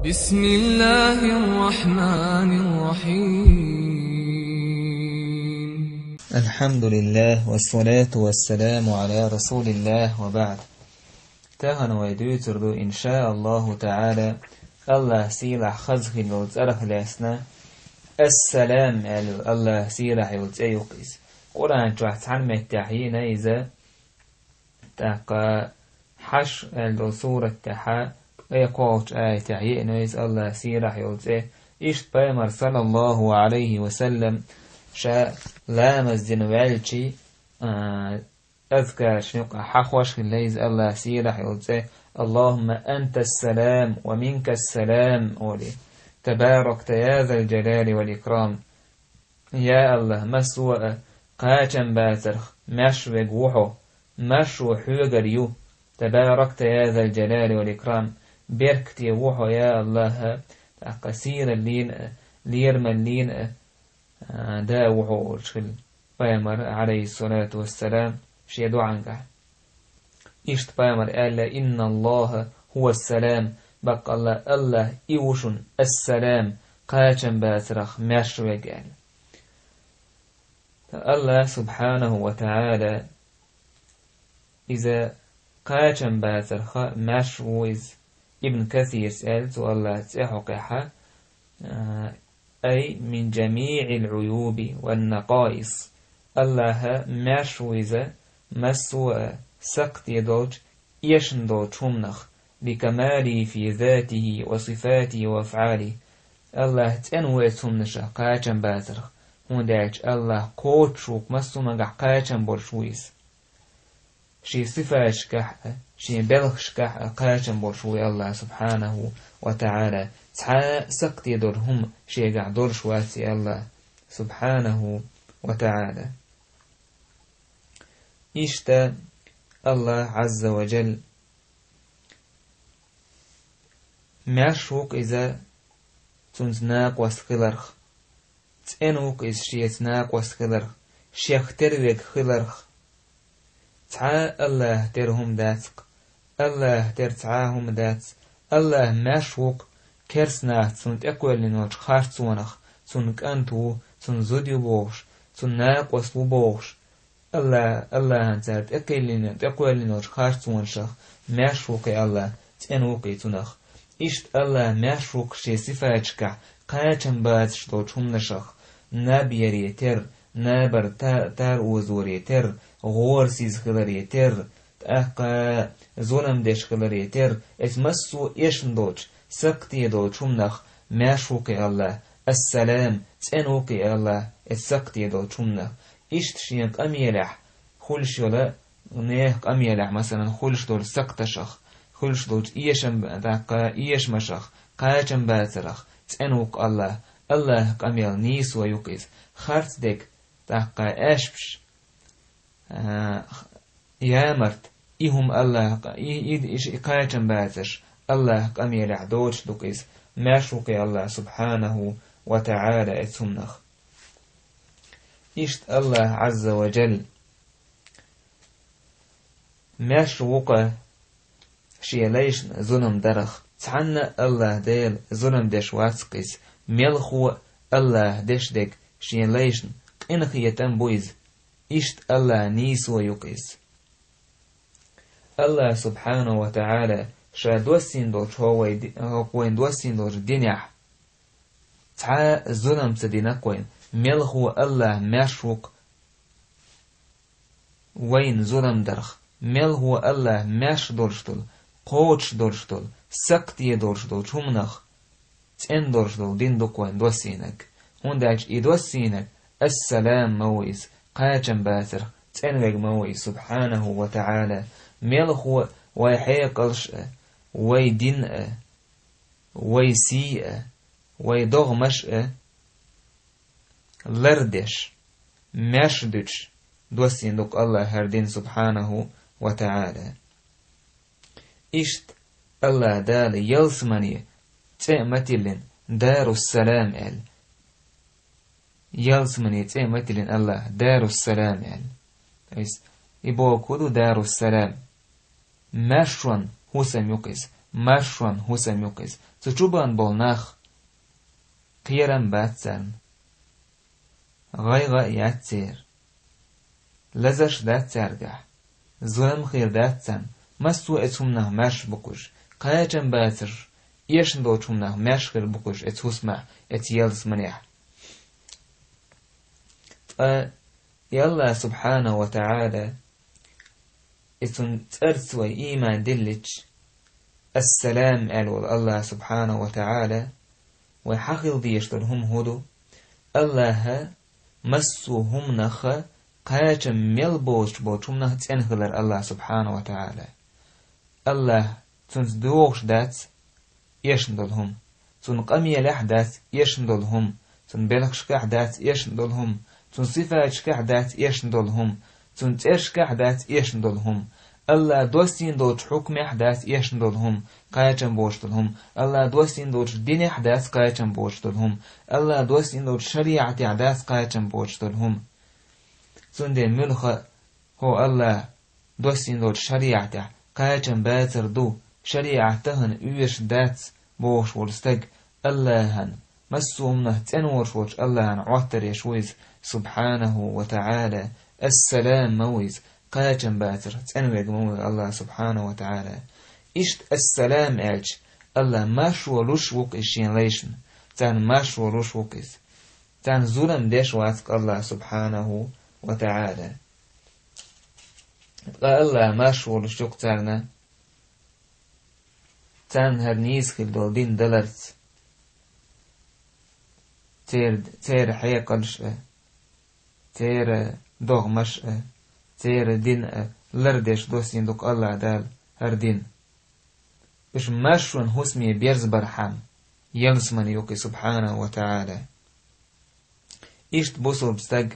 بسم الله الرحمن الرحيم. الحمد لله والصلاة والسلام على رسول الله وبعد. تهن ويدوتردو إن شاء الله تعالى الله سيلح خزخ الوز أرخ لأسنا السلام الله سيلح يوز أيوقيس قرآن جوحت عن متحيين إذا تاقى حش الرسورة تحا يقوش تحيين إذا الله سيلح يوز إشت بيمر صلى الله عليه وسلم شاء لامز دنوالشي أذكر شنق حخوش الليز الله سيرح يقول اللهم أنت السلام ومنك السلام أولي تبارك يا ذا الجلال والإكرام. يا الله مسوء قاتم باترخ مشو قوحو مشو حوغر يو تبارك يا ذا الجلال والإكرام بركتي وحو يا الله قصير اللين ليرمى اللين دا وحو الشل بيامر عليه الصلاة والسلام شي دعانك إشت بيامر قال إن الله هو السلام بق الله إيوشن السلام قاتم باترخ مشوى قال الله سبحانه وتعالى إذا قاتم باترخ مشوى ابن كثير سألت الله تحقها أي من جميع العيوب والنقائص الله مشويزة مسوء سقط يدوج يشندو تشمنخ لكماله في ذاته وصفاته وأفعاله. الله تنوي تمنشا قاچن باترخ هنداج الله قوتشوك مسوما قاچن برشويز شي صفاش كح شي بلخش كح قاچن برشوي الله سبحانه وتعالى سقط يدورهم شي قاع دورش واسي الله سبحانه وتعالى. إشتا الله عز وجل ماشوك إذا تنزناق واسخلرخ تنوك إذا شيتناق واسخلرخ شيخ ترويك خلرخ تعا الله ترهم داتق الله ترتعاهم دات الله ماشوك كرسنا تنت أقوال لنوش خارتونخ تنك أنتو تنزوديو بوش تناق واسلو بوش الله هنتات أقوال لنوش خارتونشخ ماشوك الله تنوكي تنخ إشت الله ماشوك شي صفاتشكع قاچن باتش دو چمنشخ نابيري تر نابر تار اوزوري تر غور سيز خلري تر أقا ظلم دش خلري تر اسمسو إشن دوش سقطي دو چمنخ ماشوك الله السلام تنوكي الله السقطي دو چمنخ إشت شينك أميلح خلش يولا نيهك أميلح مثلا خلش دول سقطشخ خلش دول إيشم داقا إيش مشخ قاچن باترخ تنوك الله أميل نيس ويقيز خارت ديك داقا أشبش يامرت إهم الله قاچن باتش الله أميلح دوش دوكيز ماشوك الله سبحانه وتعالى اتسمنخ. إشت الله عز وجل ماشوك شيليش ظلم درخ تعنى الله ديل ظلم دش واتقيز ملخو الله دش ديك شيليش إنخ يتنبويز إشت الله نيس ويقيز. الله سبحانه وتعالى شا دوسين دوش هو دوسين دوش دينيح تعا ظلم تدينا كوين ملخو الله ماشوك وين ظلم درخ ملخو الله ماش دورشتل قوش دورشتل سقطي دورشتل چمنخ تن دورشتل دين دو كوين دوسينك هنداج إدوسينك السلام مويز قاچن باتر تنوغ مويز سبحانه وتعالى ملخو ويحيقلش وي دين وي سيء وي دغمش لردش مشدش دوسين دوك الله هردين سبحانه وتعالى. إشت الله دال يلسمني تأمتلن دار السلام يلسمني تأمتلن الله دار السلام إبو كودو دار السلام مشون حسن يقيس ماشوان حسم يوكيز تشوبان بولناخ قيران باتسان غيغا ياتسير لزش دات سارجح ظلم خير داتسان مسو اتسمناه ماش بكوش قايجن باتر يشن دو تشمناه ماش خير بكوش اتسمع اتيالس منيح يالله سبحانه وتعالى اتن ترسوي إيمان دلج السلام ألول الله سبحانه وتعالى وحقل ديشترهم هدو الله مسوهم نخ قاچم مل بوچم نخ تنخلر الله سبحانه وتعالى الله تنز دوغش دات يشندلهم تن قمي لحدات يشندلهم تن بلخشكح دات يشندلهم تن صفاتشكح دات يشندلهم تن ترشكح دات يشندلهم الله دوستين دوش حكم احداث يشندلهم قايچم بوشتلهم الله دوستين دوش دين احداث قايچم بوشتلهم الله دوستين دوش شريعة احداث قايچم بوشتلهم سند ملخ هو الله دوستين دوش شريعة قايچم باتر دو شريعة تهن ايش دات بوش ورستق الله هن مسومنه تنورش وش الله هن عوتر يشويز سبحانه وتعالى السلام مويز قاچم باتر تنويق مويز الله سبحانه وتعالى إشت السلام ألج الله ماشو لشوك إشين ليشن تان ماشو لشوك إز تان ظلم ديش واتك الله سبحانه وتعالى الله ماشو لشوك تارنا تان هرنيز خل دول دين دلرت تير حيقلش تير دغمش تير دين لردش دوستين دوك الله دال هر دين بش ماشون حسمي بيرز برحام يلسمن يوكي سبحانه وتعالى إشت بوصل بستق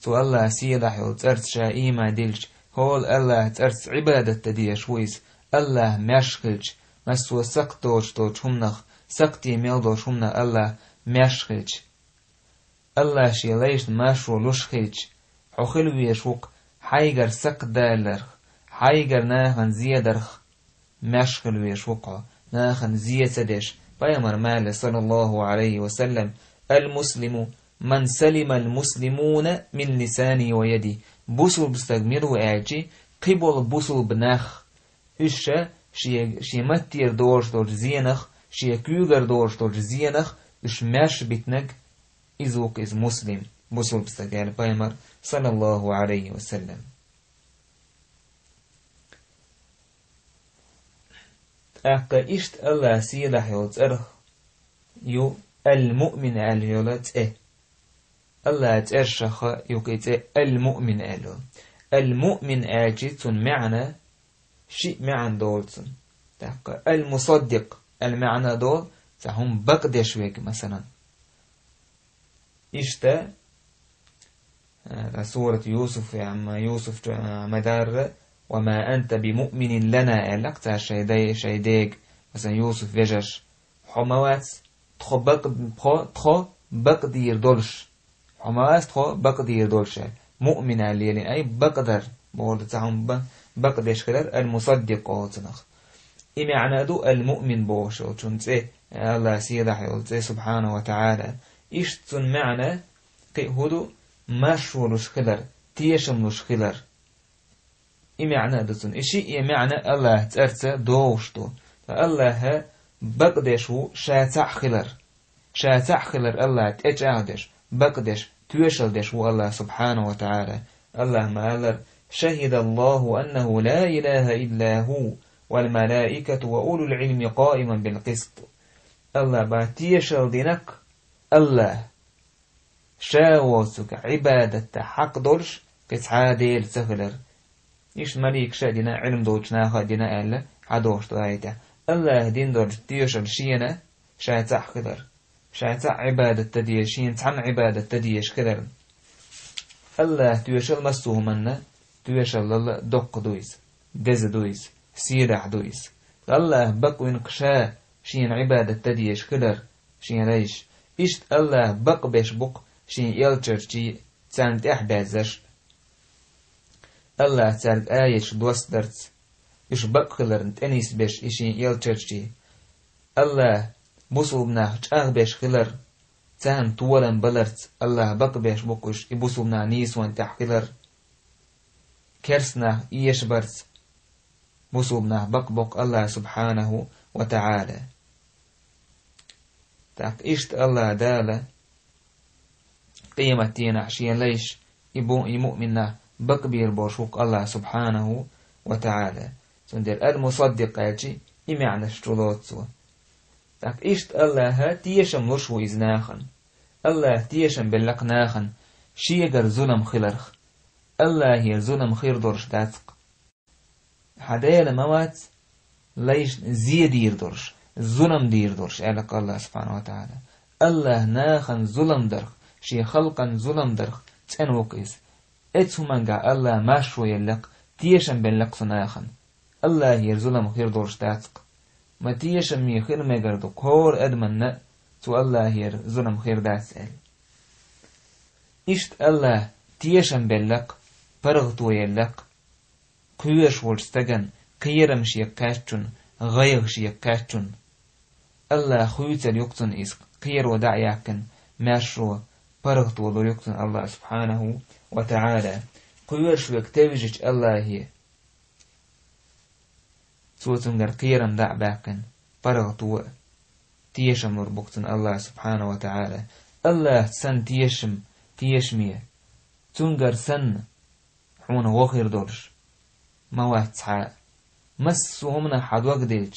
تو الله سيدح يول ترت شا إيما ديلش هول الله ترت عبادة تديش ويس الله مشخلج مسو سقطوش توش همنخ سقطي ميلدوش همنخ الله مشخلج الله شي ليش ماشو لشخلج حخلوي يشوق حيجر سق دالرخ حيجر ناخن زيادرخ مشخل ويشوقه ناخن زيادش بيامر مال صلى الله عليه وسلم المسلم من سلم المسلمون من لساني ويدي بوصل بستغمير وآجي قبل بوصل بناخ إشا شي متير دورش دور زينخ شي كيوغر دورش دور زينخ إش ماش بتنق إزوك إز مسلم بوصل بستغمير بيامر صلى الله عليه وسلم أكا إشت الله سيدح يوتر يو المؤمن اليولت الله ترشخ يوكيت المؤمن اليو المؤمن أجيتون معنى شيء معنى دولتون أكا المصدق المعنى دول تهم بقدش ويك مثلا إشت سورة يوسف عما يوسف مدار وما أنت بمؤمن لنا ألقت شيديك مثلا يوسف وجش حموات تخو بقدير دولش حموات تخو بقدير دولش مؤمن اللي أي بقدر بقول تعهم بقدش كدر المصدق أوتنخ إما عنادو المؤمن بوش وتنت الله سيدح يقول سبحانه وتعالى إشتن معنى كي هدو مشولش خلر تيشملش خلر معنى دتون إشي معنى الله ترت دوشتو فالله بقدشو شاتع خلر الله تجعدش بقدش توشلدش الله سبحانه وتعالى الله ما شهد الله أنه لا إله إلا هو والملائكة وأولو العلم قائما بالقسط الله باتيشل دينك الله شاوسك عبادة حق دولش كتعادل سهلر إيش مليك شادنا علم دوجنا خادنا ألا عدوش تغايته الله دين دوج تيوشل شينا شاتع خدر شاتع عبادة تديشين تعن عبادة تديش خدر الله تيوشل مسوه منا تيوشل الله دق دويس دز دويس سيرح دويس الله بقوين قشا شين عبادة تديش خدر شين ليش إيش الله بق بيش بق شين يلتر شي تانت أحبازش الله تعالى آيش دوست درت إش بقلر تأنيس بيش إشين يلتشي الله بوسوبنا تشاغ بيش خلر تان طولا بلرت الله بق بيش بقش إبوسوبنا نيس وان تحقلر كرسنا إيش برت بوسوبنا بق الله سبحانه وتعالى تاك إشت الله دالة قيمتين عشين ليش إبو مؤمنا بقبير بوشوك الله سبحانه وتعالى سندر المصدق يجي إمعنى الشلوت سوا تاك إشت الله تيشم لشو إزناخن الله تيشم بلقناخن شيغر ظلم خلرخ الله هي ظلم خير درش داتق حدايا موات ليش زيدير درش ظلم دير درش ألق الله سبحانه وتعالى الله ناخن ظلم درخ شي خلقا ظلم درخ تنوك إز اتسو منقع الله ماشو يلق تيشم بلق سناخن الله هي ظلم خير درش داتق ما تيشم مي خير مقردو كور أدمن تو الله هي ظلم خير داتسال إشت الله تيشم بلق برغتو يلق قيوش ولستغن قيرم شيكاتشن غير شيكاتشن الله خويتل يقتن إسق قير ودعياكن ماشرو برغتو دور يقتن الله سبحانه وتعالى قيوش ويكتوجج الله هي سوتنغر قيرم دعباكن برغتو تيشم نور بقتن الله سبحانه وتعالى الله سن تيشمية تنغر سن حون وخير دورش موات سحاء مسوهمنا حد وقديج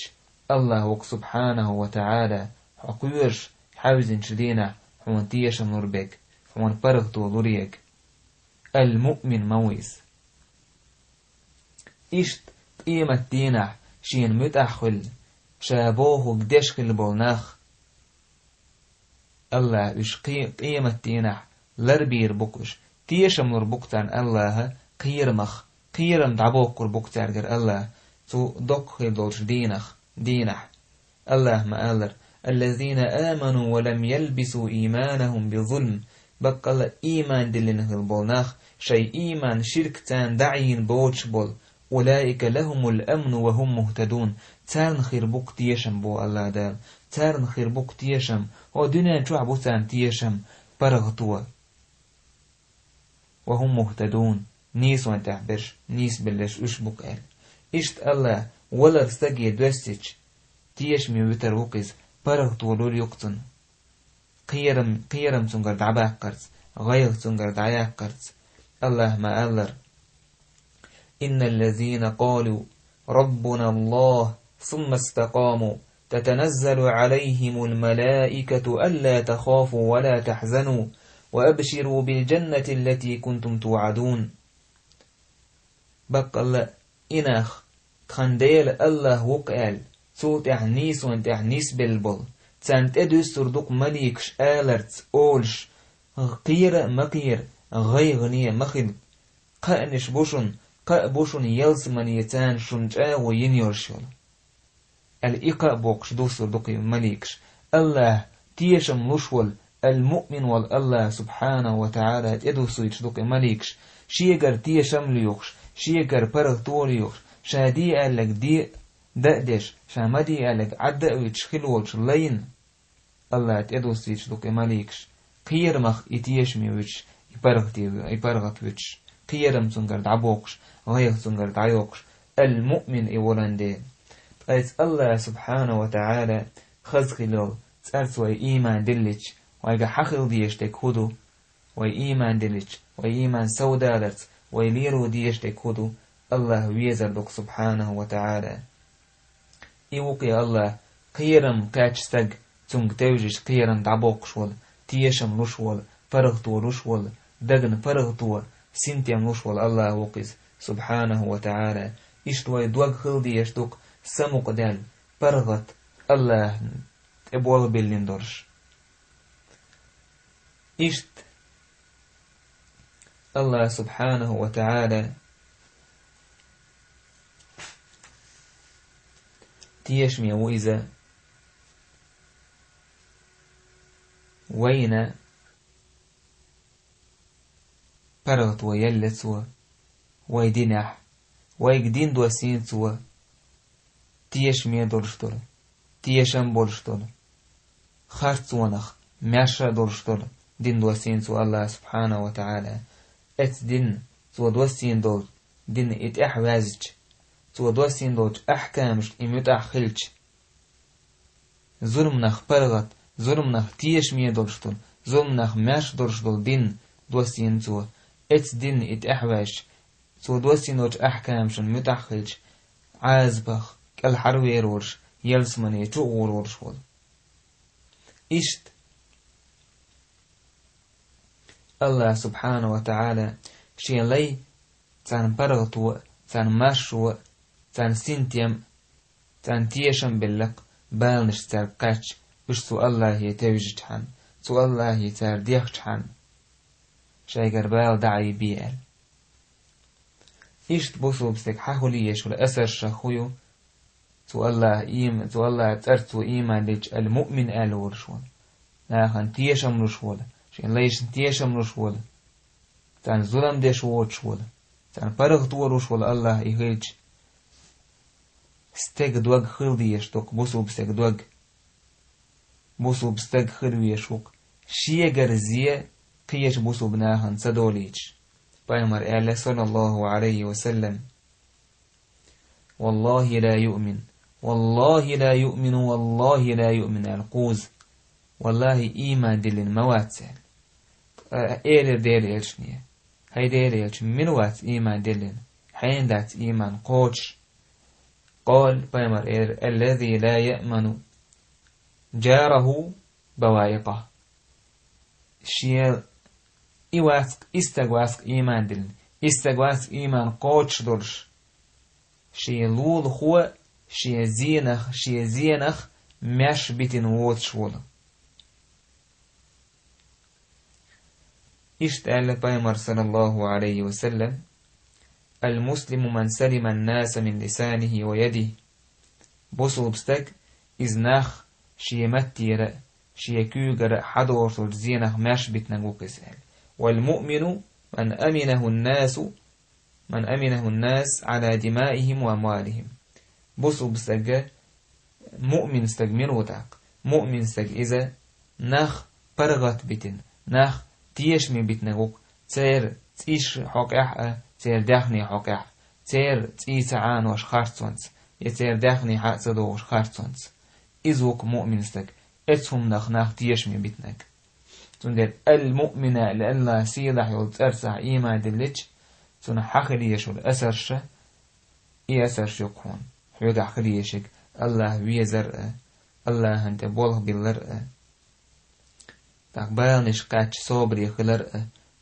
الله وق سبحانه وتعالى حقويرش حاوزن شدينا حون تيشم نور بك حون برغتو دوريك المؤمن مويس إشت قيمة دينا شين متأخل شابوه قدش خلبولناخ الله إش قيمة دينا لربير بكش تيشم نور بكتان الله قيرمخ قيرم دعبوك بكتارجر الله تو دقل دولش دينح الله ما قالر الذين آمنوا ولم يلبسوا إيمانهم بظلم بقى إيمان دلنه البولناخ شي إيمان شركتان دعين بوش بول أولئك لهم الأمن وهم مهتدون تارن خير بوك تيشم بو الله دال تارن خير بوك تيشم هو دنيا شو عبوتان تيشم برغتوا وهم مهتدون نيس وان تحبرش نيس بلش اشبك قال اشت الله ولا تستجي دوستيج تيشمي وتر وقز برغتوا لول يقتن قيرم تنقر دعباك قرز غير تنقر دعياك قرز الله ما ألر إن الذين قالوا ربنا الله ثم استقاموا تتنزل عليهم الملائكة ألا تخافوا ولا تحزنوا وأبشروا بالجنة التي كنتم توعدون بق الله إناخ خنديل الله وقال صوت نيس وانت نيس بالبل تانت ادوس تردوك مليكش آلرت أولش قير مقير غي غنية مخل قأنش بوشن يلس من يتان شنجا وينيرشل الإقاء بوكش دوس تردوك مليكش الله تيشم لشول المؤمن والله سبحانه وتعالى ادوس يتردوك مليكش شيغر تيشم ليوكش شيغر برغتوليوكش شادي قالك دي دقدش شامدي قالك عدق ويتشخلوش لين الله تدوس يتشدوك ماليكش قير مخ يتيشمي ويتش يبرغت ويتش قيرم تنقر دعبوكش غير تنقر دعيوكش المؤمن إيولان قيت الله سبحانه وتعالى خزخلو تسألت وي إيمان دلج ويقى حخل ديشتك هدو وي إيمان دلج وي إيمان سودالت وي ليرو ديشتك هدو الله ويزردك سبحانه وتعالى إيوكي الله قيرم كاتشتق تنق توجش قيرم دعبوكشول تيشم لشول فرغتو لشول دقن فرغتو سنتيم لشول الله وقز سبحانه وتعالى إشتوى دوغ خلدي يشتوك سموك دال فرغت الله ابوال بلين درش إشت الله سبحانه وتعالى تيشمي وإذا وين برغت ويلت ويدينح ويقدين دوسين سوا تيش مي دورشتول تيشم بولشتول خارتونخ ماشا دورشتول دين دوسين سو الله سبحانه وتعالى ات دين سو دوسين دول دين ات احوازج سو دوسين دول احكامش اميت اخلج ظلمنخ برغت ظلمنخ تيش مي دورشتول ظلمنخ ماش دورشتول دين دوسين سو ات دين ات احواج سو دوسين دول احكامشن متاخلج عازبخ الحروير ورش يلسمني تغور ورش ول إشت الله سبحانه وتعالى شيء لي تان برغتو تان ماشو تان سنتيم تان تيشم باللق بالنش تار قاتش بشتو الله يتوجد حن تو الله يتار ديخش حن شيء قربال دعي بيال إشت بوصو بسك حاوليش ولا أسر شخويو تو الله ترتو إيمان ليج المؤمن آل ورشون ناخن تيشم رشول شين ليش تيشم رشول تان ظلم ديش ووتشول تان برغ تورشول الله يهيج ستك دوغ خلديش توك بوصو بسك دوغ بوصو بستك خلويشوك شيغر زيه قيش بوصو بناهن سدوليش بايمر آل صلى الله عليه وسلم والله لا يؤمن والله لا يؤمن والله لا يؤمن القوز والله إيمان دلن مواتسال إيلر دير إلشنية هاي دير إلش من وات إيمان دلن حين دات إيمان قوش قال بايمر الذي لا يأمن جاره بوايقه شيء إيواسك استغواسك إيمان دلن استغواسك إيمان قوش درش شيء لول هو شيء زينخ مش بيتن ووت شولا اشتعل بايمر صلى الله عليه وسلم المسلم من سلم الناس من لسانه ويده بوصل بستك إزناخ شيء متير شيء كوغر حدور زينخ مش بيتن وكسال والمؤمن من أمنه الناس على دمائهم وأموالهم بوصل بستك مؤمن استج مروتاق مؤمن استج إذا نخ برغت بيتن نخ تيش من بيتنغوك تير تيش حقح تير داخني حقح تير تيس عان وش خارتونس يتير داخني حقصدو وش خارتونس إذوك مؤمن استج اتهم نخ تيش من بيتنغ تندر المؤمنة لألا سيلح يلترسع إيما دلج تنا حقليش والأسرش إي أسرش يقهون حيوغا حقليشك الله ويزر الله هنت بوله باللر تقبل نشقاتش صبري خلر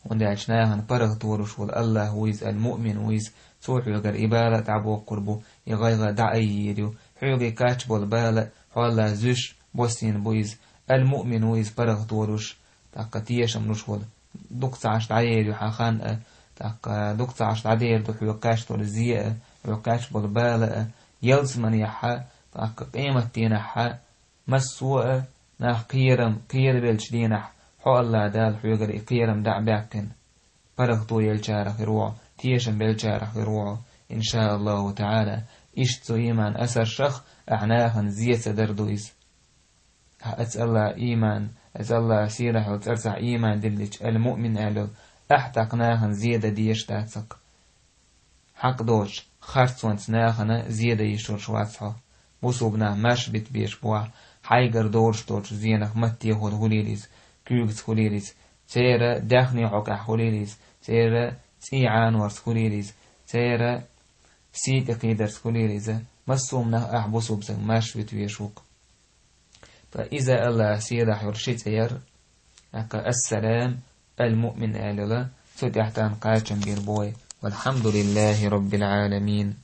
وندعشناهن برغ تورش والله ويز المؤمن ويز سوح يغر إبالة عبو قربو يغيغ دعي يديو حيوغي كاتش بول بالة حوالا زوش بوسين بويز المؤمن ويز برغ تورش تاقا تيشم نشول دوكس عشت عيديو حاخان تاقا دوكس عشت عدير حيوغ كاتش تول الزيئة حيوغ كاتش بول بالة يلزمن يحا تاقا قيمة تينحا مسوء ناح قيرم بيلش دينح حو الله دال حيوغر قيرم دع باكن برغتو يلجارخ روع تيشم بيلجارخ روع إن شاء الله تعالى إشتو إيمان أسر شخ أعناهن زيت دردويز أسأل الله إيمان أسأل الله سيرح وترسع إيمان دلج المؤمن ألو أحتقناهن زيادة ديش تاتسق حق دوش خارتسونت ناهن زيادة يشور شواتسها بوصوبنا ماش بيت بيش بوا حيقر دورش زينخ متي هول هوليليز كيوغس هوليليز سيرا داخني عقع هوليليز سيرا سيعان ورس هوليليز سيرا سيت قيدرس هوليليز مسومنا أحبسو بسك ماش بيت بيشوك فإذا الله سيرا حرشي سير السلام المؤمن آللا فتحتان قاتشن بيربوي والحمد لله رب العالمين.